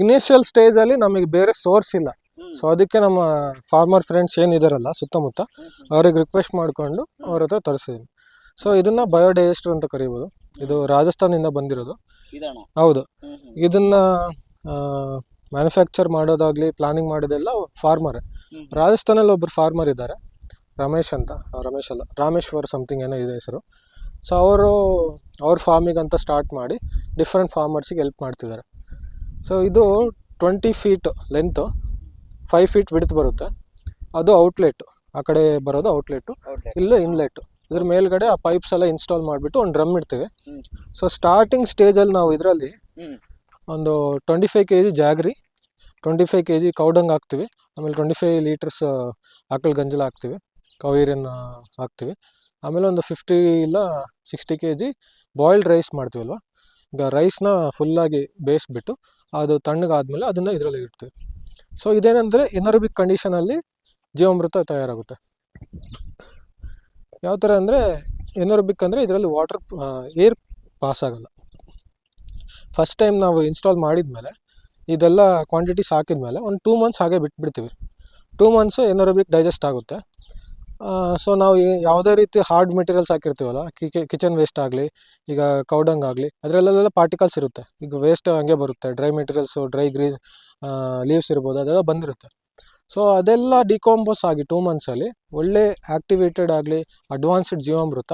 Initial ಸ್ಟೇಜಲ್ಲಿ ನಮಗೆ ಬೇರೆ ಸೋರ್ಸ್ ಇಲ್ಲ. ಸೊ ಅದಕ್ಕೆ ನಮ್ಮ ಫಾರ್ಮರ್ ಫ್ರೆಂಡ್ಸ್ ಏನಿದಾರಲ್ಲ ಸುತ್ತಮುತ್ತ ಅವ್ರಿಗೆ ರಿಕ್ವೆಸ್ಟ್ ಮಾಡಿಕೊಂಡು ಅವ್ರ ಹತ್ರ ತರಿಸಿದ್ದೀನಿ. ಸೊ ಇದನ್ನ ಬಯೋಡೈಜೆಸ್ಟರ್ ಅಂತ ಕರಿಬೋದು. ಇದು ರಾಜಸ್ಥಾನದಿಂದ ಬಂದಿರೋದು. ಹೌದು, ಇದನ್ನ ಮ್ಯಾನುಫ್ಯಾಕ್ಚರ್ ಮಾಡೋದಾಗ್ಲಿ ಪ್ಲಾನಿಂಗ್ ಮಾಡೋದೆಲ್ಲ ಫಾರ್ಮರೇ. ರಾಜಸ್ಥಾನಲ್ಲಿ ಒಬ್ಬರು ಫಾರ್ಮರ್ ಇದ್ದಾರೆ, ರಮೇಶ್ ಅಂತ. ರಮೇಶ್ ಅಲ್ಲ, ರಾಮೇಶ್ವರ್ ಸಮಥಿಂಗ್ ಏನೋ ಇದೆ ಹೆಸರು. ಸೊ ಅವ್ರ ಫಾರ್ಮಿಗೆ ಅಂತ ಸ್ಟಾರ್ಟ್ ಮಾಡಿ ಡಿಫ್ರೆಂಟ್ ಫಾರ್ಮರ್ಸಿಗೆ ಹೆಲ್ಪ್ ಮಾಡ್ತಿದ್ದಾರೆ. ಸೊ ಇದು 20 ಫೀಟ್ ಲೆಂತು, 5 ಫೀಟ್ ವಿಡ್ತ್ ಬರುತ್ತೆ. ಅದು ಔಟ್ಲೆಟ್, ಆ ಕಡೆ ಬರೋದು ಔಟ್ಲೆಟ್ಟು, ಇಲ್ಲೂ ಇನ್ಲೆಟ್ಟು. ಇದ್ರ ಮೇಲ್ಗಡೆ ಆ ಪೈಪ್ಸ್ ಎಲ್ಲ ಇನ್ಸ್ಟಾಲ್ ಮಾಡಿಬಿಟ್ಟು ಒಂದು ಡ್ರಮ್ ಇಡ್ತೀವಿ. ಸೊ ಸ್ಟಾರ್ಟಿಂಗ್ ಸ್ಟೇಜಲ್ಲಿ ನಾವು ಇದರಲ್ಲಿ ಒಂದು 25 kg ಜಾಗ್ರಿ, 25 kg ಕೌಡಂಗ್ ಹಾಕ್ತೀವಿ. ಆಮೇಲೆ 25 ಲೀಟರ್ಸ್ ಆಕಳ ಗಂಜಲ ಹಾಕ್ತೀವಿ, ಕವೀರಿಯನ್ ಹಾಕ್ತೀವಿ. ಆಮೇಲೆ ಒಂದು 50 ಇಲ್ಲ 60 kg ಬಾಯ್ಲ್ಡ್ ರೈಸ್ ಮಾಡ್ತೀವಲ್ವ. ಈಗ ರೈಸ್ನ ಫುಲ್ಲಾಗಿ ಬೇಯಿಸ್ಬಿಟ್ಟು ಅದು ತಣ್ಣಗಾದ್ಮೇಲೆ ಅದನ್ನು ಇದರಲ್ಲಿ ಇಡ್ತೀವಿ. ಸೊ ಇದೇನೆಂದರೆ ಎನರೋಬಿಕ್ ಕಂಡೀಷನಲ್ಲಿ ಜೀವಾಮೃತ ತಯಾರಾಗುತ್ತೆ. ಯಾವ ಥರ ಅಂದರೆ ಎನರೋಬಿಕ್ ಅಂದರೆ ಇದರಲ್ಲಿ ಏರ್ ಪಾಸ್ ಆಗಲ್ಲ. ಫಸ್ಟ್ ಟೈಮ್ ನಾವು ಇನ್ಸ್ಟಾಲ್ ಮಾಡಿದ್ಮೇಲೆ ಇದೆಲ್ಲ ಕ್ವಾಂಟಿಟೀಸ್ ಹಾಕಿದ್ಮೇಲೆ ಒಂದು 2 ಮಂತ್ಸ್ ಹಾಗೆ ಬಿಟ್ಬಿಡ್ತೀವಿ. 2 ಮಂತ್ಸು ಎನರೋಬಿಕ್ ಡೈಜೆಸ್ಟ್ ಆಗುತ್ತೆ. ಸೊ ನಾವು ಯಾವುದೇ ರೀತಿ ಹಾರ್ಡ್ ಮೆಟೀರಿಯಲ್ಸ್ ಹಾಕಿರ್ತೀವಲ್ಲ, ಕಿಚನ್ ವೇಸ್ಟ್ ಆಗಲಿ, ಈಗ ಕೌಡಂಗ್ ಆಗಲಿ, ಅದರಲ್ಲೆಲ್ಲ ಪಾರ್ಟಿಕಲ್ಸ್ ಇರುತ್ತೆ. ಈಗ ವೇಸ್ಟ್ ಹಂಗೆ ಬರುತ್ತೆ, dry materials, dry grass leaves ಇರ್ಬೋದು, ಅದೆಲ್ಲ ಬಂದಿರುತ್ತೆ. ಸೊ ಅದೆಲ್ಲ ಡಿಕಾಂಪೋಸ್ ಆಗಿ 2 ಮಂತ್ಸಲ್ಲಿ ಒಳ್ಳೆ ಆ್ಯಕ್ಟಿವೇಟೆಡ್ ಆಗಲಿ ಅಡ್ವಾನ್ಸ್ಡ್ ಜೀವಾಮೃತ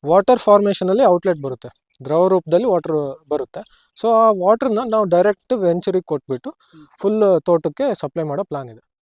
ವಾಟರ್ ಫಾರ್ಮೇಷನಲ್ಲಿ ಔಟ್ಲೆಟ್ ಬರುತ್ತೆ, ದ್ರವ ರೂಪದಲ್ಲಿ ವಾಟರ್ ಬರುತ್ತೆ. ಸೊ ಆ ವಾಟ್ರನ್ನ ನಾವು ಡೈರೆಕ್ಟ್ ವೆಂಚರಿಗೆ ಕೊಟ್ಬಿಟ್ಟು ಫುಲ್ ತೋಟಕ್ಕೆ ಸಪ್ಲೈ ಮಾಡೋ ಪ್ಲಾನ್ ಇದೆ.